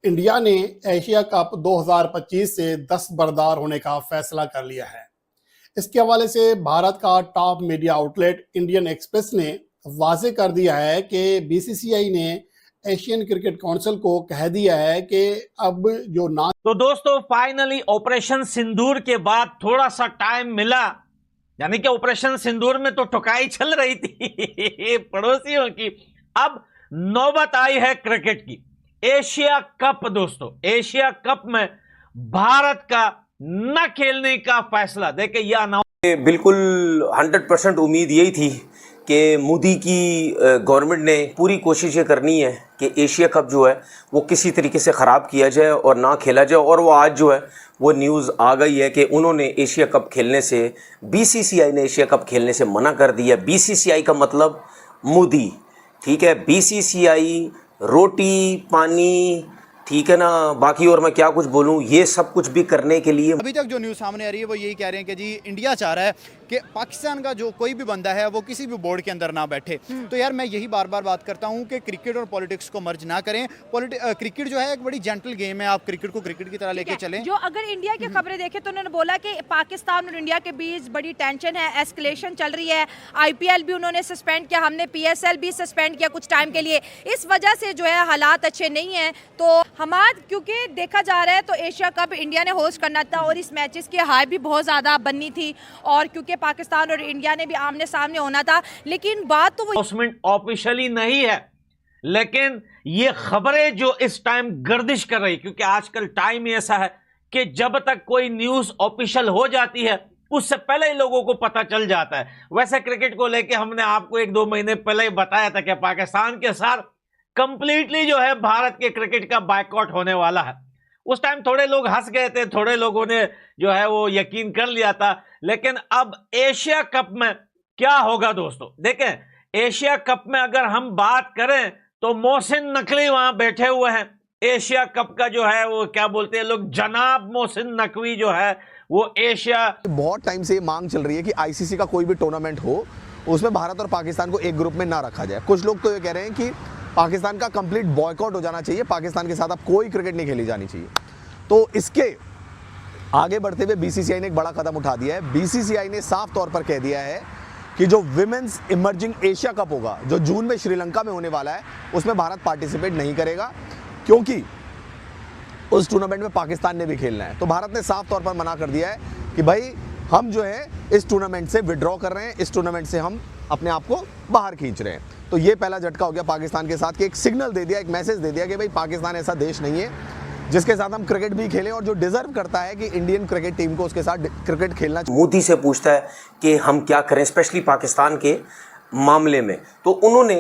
India ने Asia cup 2025 से दस्तबरदार होने का फैसला कर लिया है। इसके हवाले से भारत का top media outlet Indian express ने वाजे कर दिया है कि बीसीसीआई ने एशियन क्रिकेट काउंसिल को कह दिया है कि अब जो ना तो दोस्तों फाइनली ऑपरेशन सिंदूर के बाद थोड़ा सा टाइम मिला, यानी कि ऑपरेशन सिंदूर में तो ठुकाई चल रही थी पड़ोसियों की। अब नौबत आई है क्रिकेट की। एशिया कप दोस्तों, एशिया कप में भारत का न खेलने का फैसला देखिए यह ना बिल्कुल 100% उम्मीद यही थी कि मोदी की गवर्नमेंट ने पूरी कोशिश ये करनी है कि एशिया कप जो है वो किसी तरीके से ख़राब किया जाए और ना खेला जाए। और वो आज जो है वो न्यूज़ आ गई है कि उन्होंने एशिया कप खेलने से, बीसीसीआई ने एशिया कप खेलने से मना कर दिया। बीसीसीआई का मतलब मोदी, ठीक है। बीसीसीआई रोटी पानी, ठीक है ना, बाकी और मैं क्या कुछ बोलूं, ये सब कुछ भी करने के लिए अभी तक जो न्यूज़ सामने आ रही है वो यही कह रहे हैं कि जी इंडिया चाह रहा है कि पाकिस्तान का जो कोई भी बंदा है वो किसी भी बोर्ड के अंदर ना बैठे। तो यार मैं यही बार बार बात करता हूं कि क्रिकेट और पॉलिटिक्स को मर्ज ना करें। क्रिकेट जो है एक बड़ी जेंटल गेम है, आप क्रिकेट को क्रिकेट की तरह लेके चलें। जो अगर इंडिया की खबरें देखें तो उन्होंने बोला कि पाकिस्तान और इंडिया के बीच बड़ी टेंशन है, एस्केलेशन चल रही है। आईपीएल भी उन्होंने सस्पेंड किया, हमने पीएसएल भी सस्पेंड किया कुछ टाइम के लिए। इस वजह से जो है हालात अच्छे नहीं है। तो हमारा क्योंकि देखा जा रहा है तो एशिया कप इंडिया ने होस्ट करना था और इस मैचेस की हाई भी बहुत ज़्यादा बननी थी, और क्योंकि पाकिस्तान और इंडिया ने भी आमने सामने होना था। लेकिन बात तो वो ऑफिशियली नहीं है, लेकिन ये खबरें जो इस टाइम गर्दिश कर रही, क्योंकि आजकल टाइम ही ऐसा है कि जब तक कोई न्यूज़ ऑफिशियल हो जाती है उससे पहले ही लोगों को पता चल जाता है। वैसे क्रिकेट को लेके हमने आपको 1-2 महीने पहले ही बताया था कि पाकिस्तान के साथ कंप्लीटली जो है भारत के क्रिकेट का बायकॉट होने वाला है। उस टाइम थोड़े लोग हंस गए थे, थोड़े लोगों ने जो है वो यकीन कर लिया था। लेकिन अब एशिया कप में क्या होगा दोस्तों, देखें एशिया कप में अगर हम बात करें तो मोहसिन नकवी वहां बैठे हुए हैं। एशिया कप का जो है वो क्या बोलते हैं लोग, जनाब मोहसिन नकवी जो है वो एशिया। बहुत टाइम से मांग चल रही है कि आईसीसी का कोई भी टूर्नामेंट हो उसमें भारत और पाकिस्तान को एक ग्रुप में ना रखा जाए। कुछ लोग तो ये कह रहे हैं कि पाकिस्तान का कंप्लीट बॉयकॉट हो जाना चाहिए, पाकिस्तान के साथ अब कोई क्रिकेट नहीं खेली जानी चाहिए। तो इसके आगे बढ़ते हुए बीसीसीआई ने एक बड़ा कदम उठा दिया है। बीसीसीआई ने साफ तौर पर कह दिया है कि जो विमेंस इमर्जिंग एशिया कप होगा जो जून में श्रीलंका में होने वाला है उसमें भारत पार्टिसिपेट नहीं करेगा, क्योंकि उस टूर्नामेंट में पाकिस्तान ने भी खेलना है। तो भारत ने साफ तौर पर मना कर दिया है कि भाई हम जो है इस टूर्नामेंट से विड्रॉ कर रहे हैं, इस टूर्नामेंट से हम अपने आप को बाहर खींच रहे हैं। तो ये पहला झटका हो गया पाकिस्तान के साथ कि एक सिग्नल दे दिया, एक मैसेज दे दिया कि भाई पाकिस्तान ऐसा देश नहीं है जिसके साथ हम क्रिकेट भी खेलें और जो डिजर्व करता है कि इंडियन क्रिकेट टीम को उसके साथ क्रिकेट खेलना चाहिए। मोदी से पूछता है कि हम क्या करें, स्पेशली पाकिस्तान के मामले में। तो उन्होंने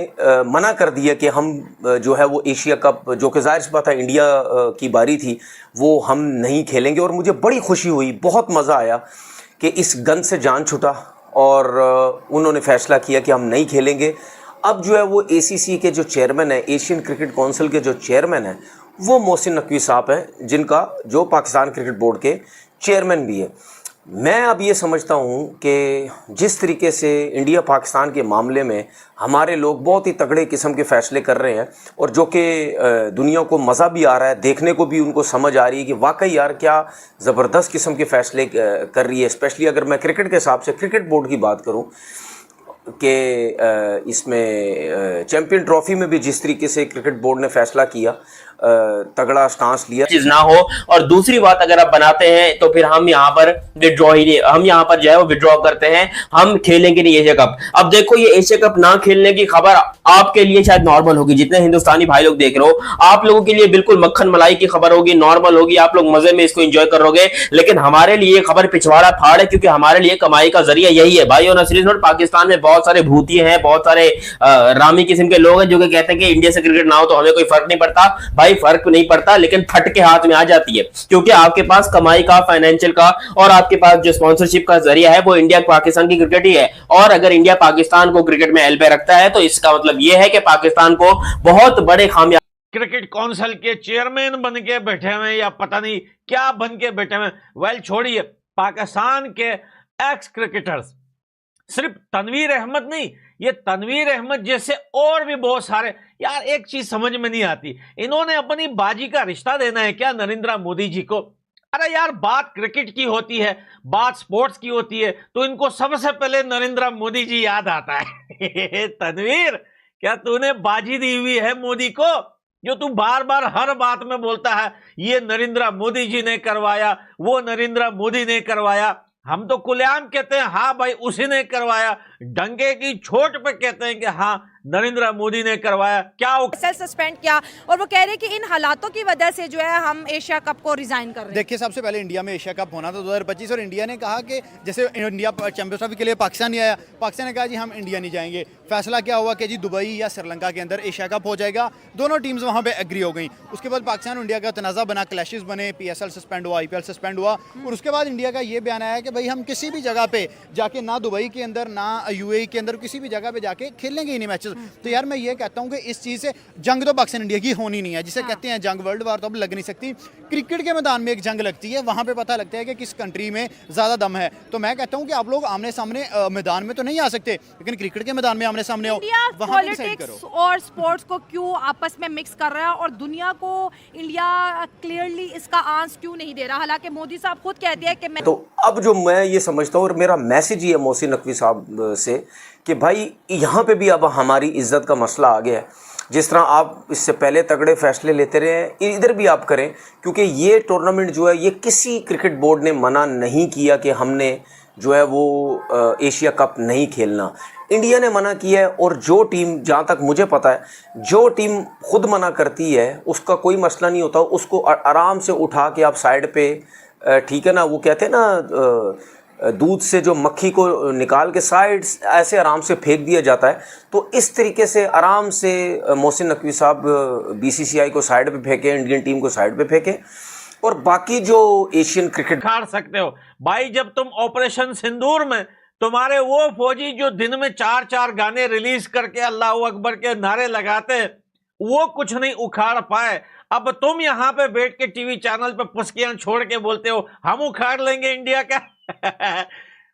मना कर दिया कि हम जो है वो एशिया कप, जो कि जाहिर सी बात है इंडिया की बारी थी, वो हम नहीं खेलेंगे। और मुझे बड़ी खुशी हुई, बहुत मज़ा आया कि इस गन से जान छूटा और उन्होंने फैसला किया कि हम नहीं खेलेंगे। अब जो है वो एसीसी के जो चेयरमैन है, एशियन क्रिकेट काउंसिल के जो चेयरमैन है, वो मोहसिन नकवी साहब हैं, जिनका जो पाकिस्तान क्रिकेट बोर्ड के चेयरमैन भी है। मैं अब ये समझता हूँ कि जिस तरीके से इंडिया पाकिस्तान के मामले में हमारे लोग बहुत ही तगड़े किस्म के फ़ैसले कर रहे हैं, और जो कि दुनिया को मज़ा भी आ रहा है, देखने को भी उनको समझ आ रही है कि वाकई यार क्या ज़बरदस्त किस्म के फ़ैसले कर रही है। स्पेशली अगर मैं क्रिकेट के हिसाब से क्रिकेट बोर्ड की बात करूँ कि इसमें चैंपियन ट्रॉफी में भी जिस तरीके से क्रिकेट बोर्ड ने फैसला किया, तगड़ा स्टांस लिया, चीज ना हो। और दूसरी बात, अगर आप बनाते हैं तो फिर हम यहाँ पर विड्रॉ ही नहीं, हम यहाँ पर जो है वो विड्रॉ करते हैं, हम खेलेंगे नहीं एशिया कप। अब देखो ये एशिया कप ना खेलने की खबर आपके लिए शायद नॉर्मल होगी, जितने हिंदुस्तानी भाई लोग देख रहे हो, आप लोगों के लिए बिल्कुल मक्खन मलाई की खबर होगी, नॉर्मल होगी, आप लोग मजे में इसको एंजॉय करोगे। लेकिन हमारे लिए खबर पिछवाड़ा फाड़ है, क्योंकि हमारे लिए कमाई का जरिया यही है भाई। और नसरीन और पाकिस्तान में बहुत सारे भूतिए हैं, बहुत सारे रामी किस्म के लोग हैं जो कि कहते हैं कि इंडिया से क्रिकेट ना हो तो हमें कोई फर्क नहीं पड़ता। भाई फर्क नहीं पड़ता, लेकिन फट के हाथ में आ जाती है, क्योंकि आपके पास कमाई का, फाइनेंशियल का और आपके पास जो स्पॉन्सरशिप का जरिया है वो इंडिया पाकिस्तान की क्रिकेट ही है। और अगर इंडिया पाकिस्तान को क्रिकेट में एल्बे रखता है तो इसका मतलब यह है कि पाकिस्तान को बहुत बड़े खामियां। क्रिकेट काउंसिल के चेयरमैन बन के बैठे हुए या पता नहीं क्या बन के बैठे हुए। वेल छोड़िए, पाकिस्तान के एक्स क्रिकेटर्स सिर्फ तनवीर अहमद नहीं, ये तनवीर अहमद जैसे और भी बहुत सारे। यार एक चीज समझ में नहीं आती, इन्होंने अपनी बाजी का रिश्ता देना है क्या नरेंद्र मोदी जी को? अरे यार बात क्रिकेट की होती है, बात स्पोर्ट्स की होती है, तो इनको सबसे पहले नरेंद्र मोदी जी याद आता है। तनवीर, क्या तूने बाजी दी हुई है मोदी को, जो तू बार बार हर बात में बोलता है ये नरेंद्र मोदी जी ने करवाया, वो नरेंद्र मोदी ने करवाया? हम तो खुलेआम कहते हैं हाँ भाई उसी ने करवाया, डंके की चोट पे कहते हैं कि हाँ नरेंद्र मोदी ने करवाया। क्या सस्पेंड किया और वो कह रहे हैं कि इन हालातों की वजह से जो है हम एशिया कप को रिजाइन कर रहे हैं। देखिए सबसे पहले इंडिया में एशिया कप होना था 2025 और इंडिया ने कहा कि जैसे इंडिया चैंपियंस ट्रॉफी के लिए पाकिस्तान नहीं आया, पाकिस्तान ने कहा जी हम इंडिया नहीं जाएंगे। फैसला क्या हुआ कि जी दुबई या श्रीलंका के अंदर एशिया कप हो जाएगा, दोनों टीम्स वहाँ पे एग्री हो गई। उसके बाद पाकिस्तान और इंडिया का तनाज़ा बना, क्लैशेस बने, PSL सस्पेंड हुआ, IPL सस्पेंड हुआ और उसके बाद इंडिया का ये बयान आया कि भाई हम किसी भी जगह पे जाके, ना दुबई के अंदर ना UAE के अंदर, किसी भी जगह पे जाके खेल लेंगे इन्हीं मैचेस। तो यार मैं ये कहता हूँ कि इस चीज़ से जंग तो पाकिस्तान इंडिया की होनी नहीं है, जिसे कहते हैं जंग, वर्ल्ड वार तो अब लग नहीं सकती। क्रिकेट के मैदान में एक जंग लगती है, वहाँ पे पता लगता है कि किस कंट्री में ज़्यादा दम है। तो मैं कहता हूँ कि आप लोग आमने सामने मैदान में तो नहीं आ सकते, लेकिन क्रिकेट के मैदान में आमने सामने आओ, वहाँ पे डिसाइड करो। पॉलिटिक्स और स्पोर्ट्स को क्यों आपस में मिक्स कर रहा है और दुनिया को इंडिया क्लियरली इसका आंसर क्यों नहीं दे रहा? हालांकि मोदी साहब खुद कहते हैं कि मैं तो अब जो मैं ये समझता हूँ और मेरा मैसेज ये मोहसिन नकवी साहब से कि भाई यहाँ पे भी अब हमारी इज्जत का मसला आ गया है। जिस तरह आप इससे पहले तगड़े फैसले लेते रहे हैं, इधर भी आप करें, क्योंकि ये टूर्नामेंट जो है ये किसी क्रिकेट बोर्ड ने मना नहीं किया कि हमने जो है वो एशिया कप नहीं खेलना। इंडिया ने मना किया है और जो टीम, जहाँ तक मुझे पता है, जो टीम खुद मना करती है उसका कोई मसला नहीं होता, उसको आराम से उठा के आप साइड पे, ठीक है ना, वो कहते हैं ना दूध से जो मक्खी को निकाल के साइड ऐसे आराम से फेंक दिया जाता है। तो इस तरीके से आराम से मोहसिन नकवी साहब BCCI को साइड पे फेंके, इंडियन टीम को साइड पे फेंके और बाकी जो एशियन क्रिकेट खाड़ सकते हो भाई। जब तुम ऑपरेशन सिंदूर में तुम्हारे वो फौजी जो दिन में 4-4 गाने रिलीज करके अल्लाह अकबर के नारे लगाते हैं, वो कुछ नहीं उखाड़ पाए, अब तुम यहाँ पे बैठ के टीवी चैनल पे पुस्कियां छोड़ के बोलते हो हम उखाड़ लेंगे इंडिया का।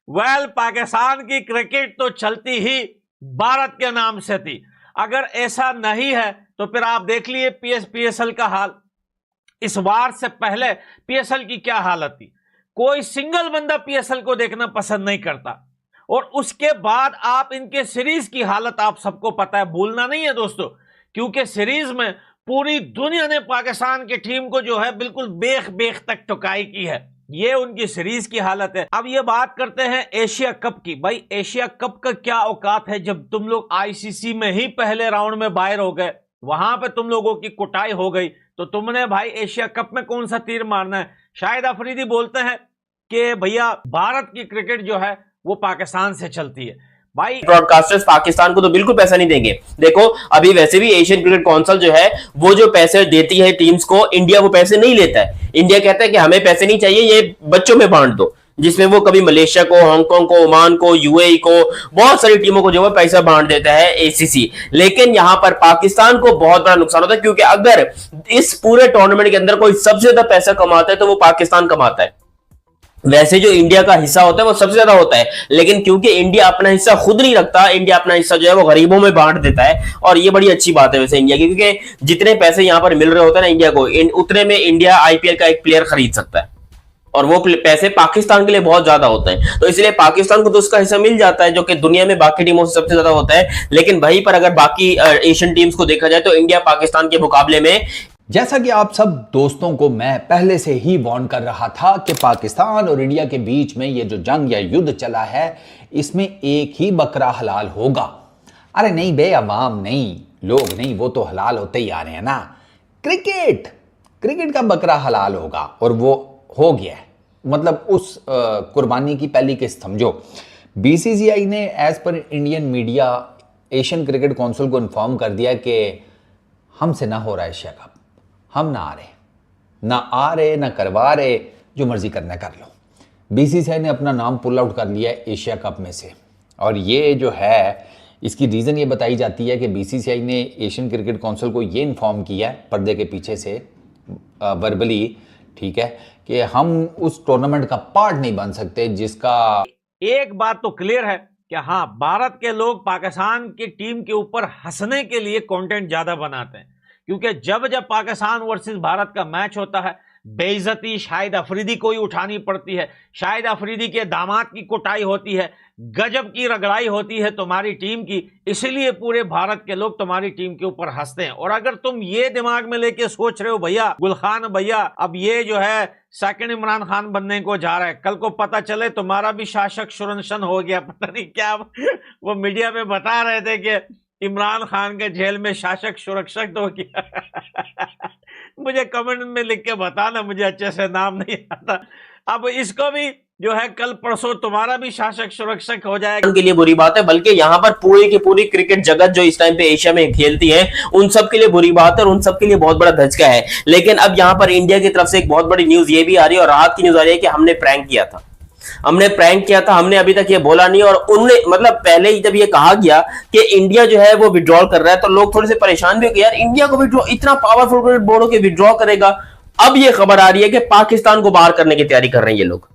वेल, पाकिस्तान की क्रिकेट तो चलती ही भारत के नाम से थी। अगर ऐसा नहीं है तो फिर आप देख लिए PSL का हाल। इस वार से पहले PSL की क्या हालत थी, कोई सिंगल बंदा PSL को देखना पसंद नहीं करता। और उसके बाद आप इनके सीरीज की हालत आप सबको पता है, भूलना नहीं है दोस्तों, क्योंकि सीरीज में पूरी दुनिया ने पाकिस्तान की टीम को जो है बिल्कुल बेख तक टुकाई की है। ये उनकी सीरीज की हालत है। अब ये बात करते हैं एशिया कप की। भाई एशिया कप का क्या औकात है, जब तुम लोग ICC में ही पहले राउंड में बाहर हो गए, वहां पे तुम लोगों की कुटाई हो गई, तो तुमने भाई एशिया कप में कौन सा तीर मारना है? शाहिद अफरीदी बोलते हैं कि भैया भारत की क्रिकेट जो है वो पाकिस्तान से चलती है। भाई ब्रॉडकास्टर्स पाकिस्तान को तो बिल्कुल पैसा नहीं देंगे। देखो अभी वैसे भी एशियन क्रिकेट काउंसिल जो है वो जो पैसे देती है टीम्स को, इंडिया वो पैसे नहीं लेता है। इंडिया कहता है कि हमें पैसे नहीं चाहिए, ये बच्चों में बांट दो, जिसमें वो कभी मलेशिया को, हांगकांग को, ओमान को, UAE को, बहुत सारी टीमों को जो है पैसा बांट देता है ACC। लेकिन यहां पर पाकिस्तान को बहुत बड़ा नुकसान होता है, क्योंकि अगर इस पूरे टूर्नामेंट के अंदर कोई सबसे ज्यादा पैसा कमाता है तो वो पाकिस्तान कमाता है। वैसे जो इंडिया का हिस्सा होता है वो सबसे ज्यादा होता है, लेकिन क्योंकि इंडिया अपना हिस्सा खुद नहीं रखता, इंडिया अपना हिस्सा जो है वो गरीबों में बांट देता है। और ये बड़ी अच्छी बात है वैसे इंडिया की, क्योंकि जितने पैसे यहां पर मिल रहे होते हैं ना इंडिया को, उतने में इंडिया IPL का एक प्लेयर खरीद सकता है, और वो पैसे पाकिस्तान के लिए बहुत ज्यादा होते हैं। तो इसलिए पाकिस्तान को तो उसका हिस्सा मिल जाता है, जो कि दुनिया में बाकी टीमों से सबसे ज्यादा होता है। लेकिन वहीं पर अगर बाकी एशियन टीम्स को देखा जाए तो इंडिया पाकिस्तान के मुकाबले में, जैसा कि आप सब दोस्तों को मैं पहले से ही वार्न कर रहा था कि पाकिस्तान और इंडिया के बीच में ये जो जंग या युद्ध चला है, इसमें एक ही बकरा हलाल होगा। अरे नहीं बे, अवाम नहीं, लोग नहीं, वो तो हलाल होते ही आ रहे हैं ना। क्रिकेट का बकरा हलाल होगा, और वो हो गया है। मतलब उस कुर्बानी की पहली किस्त समझो। BCCI ने as per Indian media Asian cricket council को इन्फॉर्म कर दिया कि हमसे ना हो रहा है एशिया कप, हम ना आ रहे ना करवा रहे, जो मर्जी करना कर लो। BCCI ने अपना नाम पुल आउट कर लिया है एशिया कप में से। और ये जो है, इसकी रीज़न ये बताई जाती है कि BCCI ने एशियन क्रिकेट काउंसिल को ये इन्फॉर्म किया है पर्दे के पीछे से, वर्बली, ठीक है, कि हम उस टूर्नामेंट का पार्ट नहीं बन सकते जिसका। एक बात तो क्लियर है कि हाँ, भारत के लोग पाकिस्तान की टीम के ऊपर हंसने के लिए कंटेंट ज्यादा बनाते हैं, क्योंकि जब जब पाकिस्तान वर्सेस भारत का मैच होता है, बेइज्जती शाहिद अफरीदी को ही उठानी पड़ती है, शाहिद अफरीदी के दामाद की कुटाई होती है, गजब की रगड़ाई होती है तुम्हारी टीम की, इसलिए पूरे भारत के लोग तुम्हारी टीम के ऊपर हंसते हैं। और अगर तुम ये दिमाग में लेके सोच रहे हो भैया गुलखान भैया अब ये जो है सेकंड इमरान खान बनने को जा रहा है, कल को पता चले तुम्हारा भी शासक शुरनशन हो गया, पता नहीं क्या वो मीडिया में बता रहे थे कि इमरान खान के जेल में शासक सुरक्षक हो गया मुझे कमेंट में लिख के बताना, मुझे अच्छे से नाम नहीं आता। अब इसको भी जो है कल परसों तुम्हारा भी शासक सुरक्षक हो जाएगा। के लिए बुरी बात है, बल्कि यहाँ पर पूरी की पूरी क्रिकेट जगत जो इस टाइम पे एशिया में खेलती है उन सब के लिए बुरी बात है और उन सब के लिए बहुत बड़ा धचका है। लेकिन अब यहाँ पर इंडिया की तरफ से एक बहुत बड़ी न्यूज ये भी आ रही है और राहत की न्यूज आ रही है कि हमने प्रैंक किया था, हमने अभी तक ये बोला नहीं। और उन्होंने मतलब पहले ही जब ये कहा गया कि इंडिया जो है वो विड्रॉल कर रहा है तो लोग थोड़े से परेशान भी हो गए, यार इंडिया को विड्रॉ इतना पावरफुल क्रिकेट बोर्ड हो के विड्रॉ करेगा। अब ये खबर आ रही है कि पाकिस्तान को बाहर करने की तैयारी कर रहे हैं ये लोग।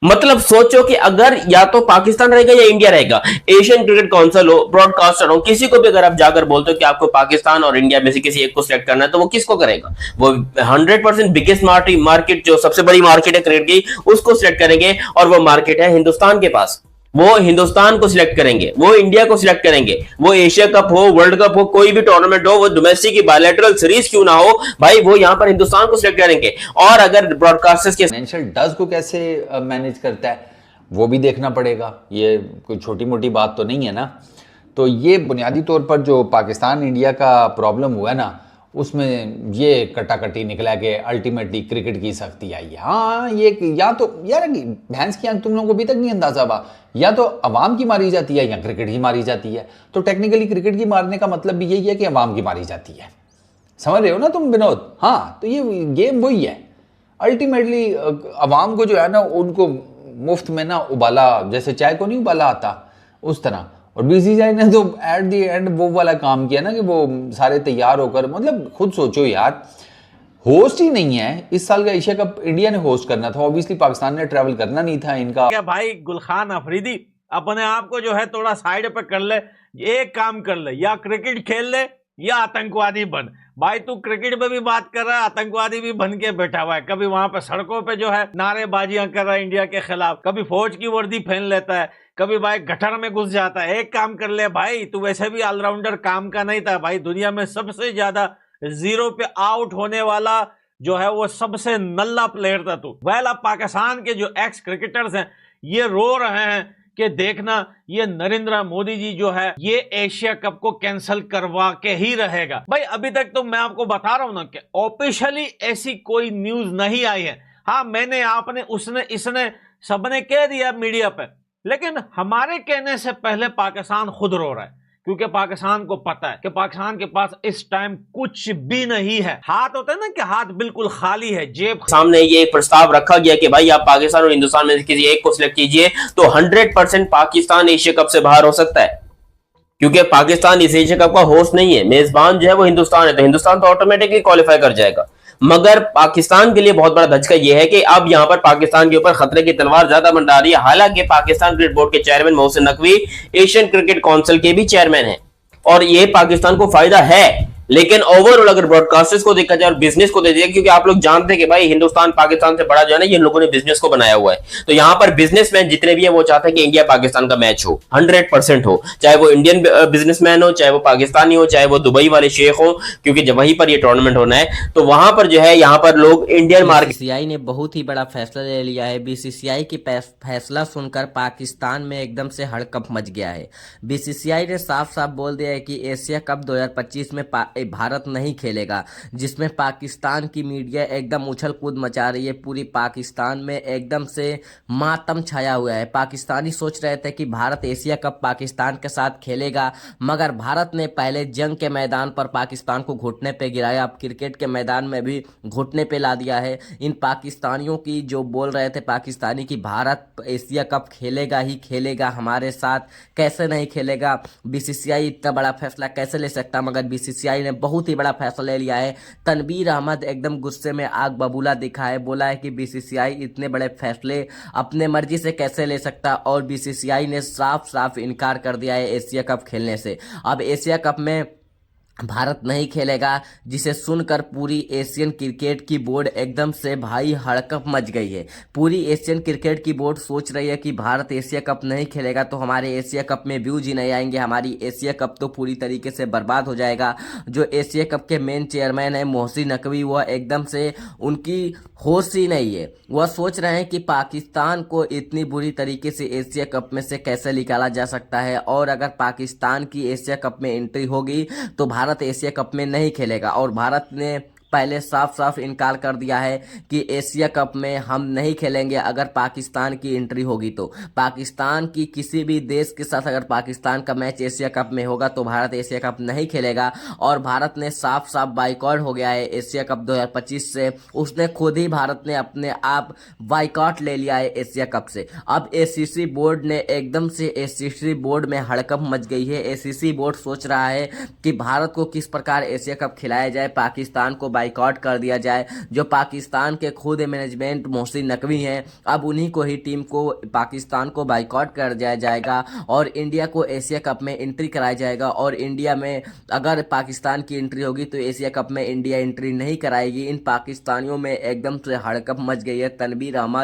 मतलब सोचो कि अगर या तो पाकिस्तान रहेगा या इंडिया रहेगा, एशियन क्रिकेट काउंसिल हो, ब्रॉडकास्टर हो, किसी को भी अगर आप जाकर बोलते हो कि आपको पाकिस्तान और इंडिया में से किसी एक को सिलेक्ट करना है तो वो किसको करेगा? वो 100% बिगेस्ट मार्केट जो सबसे बड़ी मार्केट है क्रिकेट की उसको सिलेक्ट करेंगे और वो मार्केट है हिंदुस्तान के पास। वो हिंदुस्तान को सिलेक्ट करेंगे, वो इंडिया को सिलेक्ट करेंगे, वो एशिया कप हो, वर्ल्ड कप हो, कोई भी टूर्नामेंट हो, वो डोमेस्टिक की बायलैटरल सीरीज क्यों ना हो भाई, वो यहां पर हिंदुस्तान को सिलेक्ट करेंगे। और अगर ब्रॉडकास्टर्स के फाइनेंशियल डज को कैसे मैनेज करता है वो भी देखना पड़ेगा, ये कोई छोटी मोटी बात तो नहीं है ना। तो ये बुनियादी तौर पर जो पाकिस्तान इंडिया का प्रॉब्लम हुआ है ना उसमें ये कटाकटी निकला कि अल्टीमेटली क्रिकेट की सख्ती आई है। हाँ ये या तो यार भैंस की आंख तुम लोगों को अभी तक नहीं अंदाजा बा, या तो अवाम की मारी जाती है या क्रिकेट की मारी जाती है। तो टेक्निकली क्रिकेट की मारने का मतलब भी यही है कि अवाम की मारी जाती है, समझ रहे हो ना तुम विनोद? हाँ तो ये गेम वही है, अल्टीमेटली अवाम को जो है ना उनको मुफ्त में ना उबाला, जैसे चाय को नहीं उबाला आता उस तरह। और बीसीसीआई ने तो एट दी एंड वो वाला काम किया ना कि वो सारे तैयार होकर, मतलब खुद सोचो यार, होस्ट ही नहीं है इस साल का एशिया कप, इंडिया ने होस्ट करना था, ऑब्वियसली पाकिस्तान ने ट्रैवल करना नहीं था इनका। क्या भाई गुलखान अफरीदी अपने आप को जो है थोड़ा साइड पे कर ले, एक काम कर ले, या क्रिकेट खेल ले या आतंकवादी बन। भाई तू क्रिकेट में भी बात कर रहा है, आतंकवादी भी बन के बैठा हुआ है, कभी वहां पे सड़कों पे जो है नारेबाजियां कर रहा है इंडिया के खिलाफ, कभी फौज की वर्दी पहन लेता है, कभी भाई गटर में घुस जाता है। एक काम कर ले भाई, तू वैसे भी ऑलराउंडर काम का नहीं था भाई, दुनिया में सबसे ज्यादा जीरो पे आउट होने वाला जो है वो सबसे नल्ला प्लेयर था तू। वेल अब पाकिस्तान के जो एक्स क्रिकेटर्स हैं ये रो रहे हैं कि देखना ये नरेंद्र मोदी जी जो है ये एशिया कप को कैंसिल करवा के ही रहेगा। भाई अभी तक तो मैं आपको बता रहा हूं ना कि ऑफिशियली ऐसी कोई न्यूज नहीं आई है। हाँ मैंने, आपने, उसने, इसने, सबने कह दिया मीडिया पे, लेकिन हमारे कहने से पहले पाकिस्तान खुद रो रहा है, क्योंकि पाकिस्तान को पता है कि पाकिस्तान के पास इस टाइम कुछ भी नहीं है। हाथ होता है ना कि हाथ बिल्कुल खाली है, जेब सामने ये एक प्रस्ताव रखा गया कि भाई आप पाकिस्तान और हिंदुस्तान में से किसी एक को सिलेक्ट कीजिए तो 100% पाकिस्तान एशिया कप से बाहर हो सकता है, क्योंकि पाकिस्तान इस एशिया कप का होस्ट नहीं है, मेजबान जो है वो हिंदुस्तान है, तो हिंदुस्तान तो ऑटोमेटिकली क्वालिफाई कर जाएगा। मगर पाकिस्तान के लिए बहुत बड़ा धचका यह है कि अब यहां पर पाकिस्तान के ऊपर खतरे की तलवार ज्यादा मंडरा रही है। हालांकि पाकिस्तान क्रिकेट बोर्ड के chairman Mohsin Naqvi Asian cricket council के भी चेयरमैन हैं और यह पाकिस्तान को फायदा है। लेकिन ओवरऑल अगर ब्रॉडकास्टर्स को देखा जाए और बिजनेस को देखा जाए, क्योंकि आप लोग जानते हैं कि भाई हिंदुस्तान पाकिस्तान से बड़ा जो है ना ये लोगों ने बिजनेस को बनाया हुआ है, तो यहाँ पर बिजनेसमैन जितने भी हैं वो चाहते हैं कि इंडिया पाकिस्तान का मैच हो, 100% हो, चाहे वो इंडियन बिजनेसमैन हो, चाहे वो पाकिस्तानी हो, चाहे वो दुबई वाले शेख हो, क्योंकि जब वहीं पर ये टूर्नामेंट होना है तो वहां पर जो है यहाँ पर लोग इंडियन मार्केट। बीसीसीआई ने बहुत ही बड़ा फैसला ले लिया है। बीसीसीआई की फैसला सुनकर पाकिस्तान में एकदम से हड़कंप मच गया है। बीसीसीआई ने साफ साफ बोल दिया है कि एशिया कप 2025 में भारत नहीं खेलेगा, जिसमें पाकिस्तान की मीडिया एकदम उछल कूद मचा रही है। पूरी पाकिस्तान में एकदम से मातम छाया हुआ है। पाकिस्तानी सोच रहे थे कि भारत एशिया कप पाकिस्तान के साथ खेलेगा, मगर भारत ने पहले जंग के मैदान पर पाकिस्तान को घुटने पे गिराया, अब क्रिकेट के मैदान में भी घुटने पे ला दिया है। इन पाकिस्तानियों की जो बोल रहे थे पाकिस्तानी कि भारत एशिया कप खेलेगा ही खेलेगा हमारे साथ, कैसे नहीं खेलेगा, बीसीसीआई इतना बड़ा फैसला कैसे ले सकता, मगर बीसीसीआई ने बहुत ही बड़ा फैसला ले लिया है। तनवीर अहमद एकदम गुस्से में आग बबूला दिखा है, बोला है कि बीसीसीआई इतने बड़े फैसले अपने मर्जी से कैसे ले सकता, और बीसीसीआई ने साफ साफ इनकार कर दिया है एशिया कप खेलने से। अब एशिया कप में भारत नहीं खेलेगा, जिसे सुनकर पूरी एशियन क्रिकेट की बोर्ड एकदम से भाई हड़कंप मच गई है। पूरी एशियन क्रिकेट की बोर्ड सोच रही है कि भारत एशिया कप नहीं खेलेगा तो हमारे एशिया कप में व्यूज ही नहीं आएंगे, हमारी एशिया कप तो पूरी तरीके से बर्बाद हो जाएगा। जो एशिया कप के मेन चेयरमैन है मोहसिन नकवी, वह एकदम से उनकी होश ही नहीं है। वह सोच रहे हैं कि पाकिस्तान को इतनी बुरी तरीके से एशिया कप में से कैसे निकाला जा सकता है, और अगर पाकिस्तान की एशिया कप में एंट्री होगी तो भारत एशिया कप में नहीं खेलेगा। और भारत ने पहले साफ साफ इनकार कर दिया है कि एशिया कप में हम नहीं खेलेंगे अगर पाकिस्तान की एंट्री होगी तो। पाकिस्तान की किसी भी देश के साथ अगर पाकिस्तान का मैच एशिया कप में होगा तो भारत एशिया कप नहीं खेलेगा, और भारत ने साफ साफ बाइकआउट हो गया है एशिया कप 2025 से। उसने खुद ही भारत ने अपने आप बाइकआउट ले लिया है एशिया कप से। अब एसीसी बोर्ड ने एकदम से एसीसी बोर्ड में हड़कंप मच गई है। एसीसी बोर्ड सोच रहा है कि भारत को किस प्रकार एशिया कप खिलाया जाए, पाकिस्तान को बाइकआउट कर दिया जाए। जो पाकिस्तान के खुद मैनेजमेंट मोहसिन नकवी हैं, अब उन्हीं को ही टीम को पाकिस्तान को बाइकआउट कर दिया जाएगा और इंडिया को एशिया कप में एंट्री कराया जाएगा। और इंडिया में अगर पाकिस्तान की एंट्री होगी तो एशिया कप में इंडिया एंट्री नहीं कराएगी। इन पाकिस्तानियों में एकदम से हड़कंप मच गई है। तनवीर अहमद